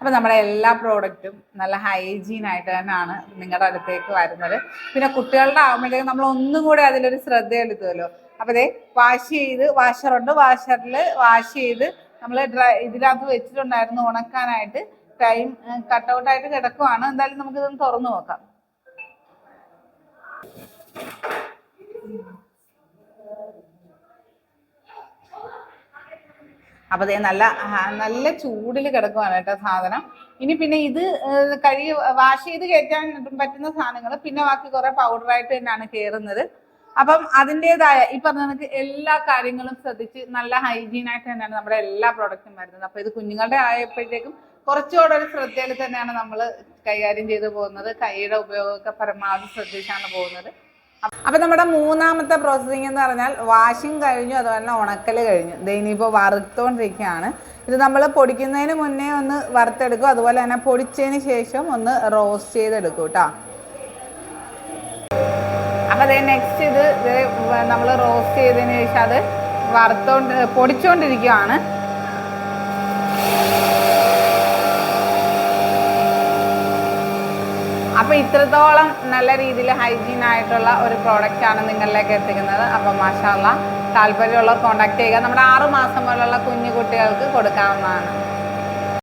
അപ്പോൾ നമ്മുടെ എല്ലാ പ്രോഡക്റ്റും നല്ല ഹൈജീൻ ആയിട്ട് തന്നെയാണ് നിങ്ങളുടെ അടുത്തേക്ക് വരുന്നത്. പിന്നെ കുട്ടികളുടെ ആകുമ്പോഴത്തേക്കും നമ്മൾ ഒന്നും കൂടെ അതിലൊരു ശ്രദ്ധ എടുത്തുമല്ലോ. അപ്പോൾ ഇതേ വാഷ് ചെയ്ത്, വാഷറുണ്ട്, വാഷറിൽ വാഷ് ചെയ്ത് നമ്മൾ ഇതിനകത്ത് വെച്ചിട്ടുണ്ടായിരുന്നു ഉണക്കാനായിട്ട്. ടൈം കട്ടൗട്ടായിട്ട് കിടക്കുവാണ്. എന്തായാലും നമുക്കിതൊന്ന് തുറന്നു നോക്കാം. അപ്പോൾ അതേ നല്ല ചൂടിൽ കിടക്കുവാണ് കേട്ടോ സാധനം. ഇനി പിന്നെ ഇത് കഴുകി വാഷ് ചെയ്ത് കയറ്റാൻ പറ്റുന്ന സാധനങ്ങൾ പിന്നെ ബാക്കി കുറെ പൗഡറായിട്ട് തന്നെയാണ് കയറുന്നത്. അപ്പം അതിൻ്റെതായ ഈ പറഞ്ഞ കണക്ക് എല്ലാ കാര്യങ്ങളും ശ്രദ്ധിച്ച് നല്ല ഹൈജീനായിട്ട് തന്നെയാണ് നമ്മുടെ എല്ലാ പ്രോഡക്റ്റും വരുന്നത്. അപ്പോൾ ഇത് കുഞ്ഞുങ്ങളുടെ ആയപ്പോഴത്തേക്കും കുറച്ചുകൂടെ ഒരു ശ്രദ്ധയിൽ തന്നെയാണ് നമ്മൾ കൈകാര്യം ചെയ്തു പോകുന്നത്. കൈയുടെ ഉപയോഗമൊക്കെ പരമാവധി ശ്രദ്ധിച്ചാണ് പോകുന്നത്. അപ്പം നമ്മുടെ മൂന്നാമത്തെ പ്രോസസ്സിംഗ് എന്ന് പറഞ്ഞാൽ വാഷിംഗ് കഴിഞ്ഞു, അതുപോലെ തന്നെ ഉണക്കൽ കഴിഞ്ഞു. ഇനിയിപ്പോൾ വറുത്തുകൊണ്ടിരിക്കുകയാണ്. ഇത് നമ്മൾ പൊടിക്കുന്നതിന് മുന്നേ ഒന്ന് വറുത്തെടുക്കും, അതുപോലെ തന്നെ പൊടിച്ചതിന് ശേഷം ഒന്ന് റോസ്റ്റ് ചെയ്തെടുക്കും കേട്ടോ. അപ്പോൾ അതേ നെക്സ്റ്റ് ഇത് നമ്മൾ റോസ്റ്റ് ചെയ്തതിന് ശേഷം അത് പൊടിച്ചുകൊണ്ടിരിക്കുകയാണ്. അപ്പോൾ ഇത്രത്തോളം നല്ല രീതിയിൽ ഹൈജീൻ ആയിട്ടുള്ള ഒരു പ്രോഡക്റ്റാണ് നിങ്ങളിലേക്ക് എത്തിക്കുന്നത്. അപ്പോൾ മാഷാ അല്ലാഹ് താല്പര്യമുള്ളവർ കോൺടാക്ട് ചെയ്യുക. നമ്മുടെ 6 മാസം പോലുള്ള കുഞ്ഞു കുട്ടികൾക്ക് കൊടുക്കാവുന്നതാണ്.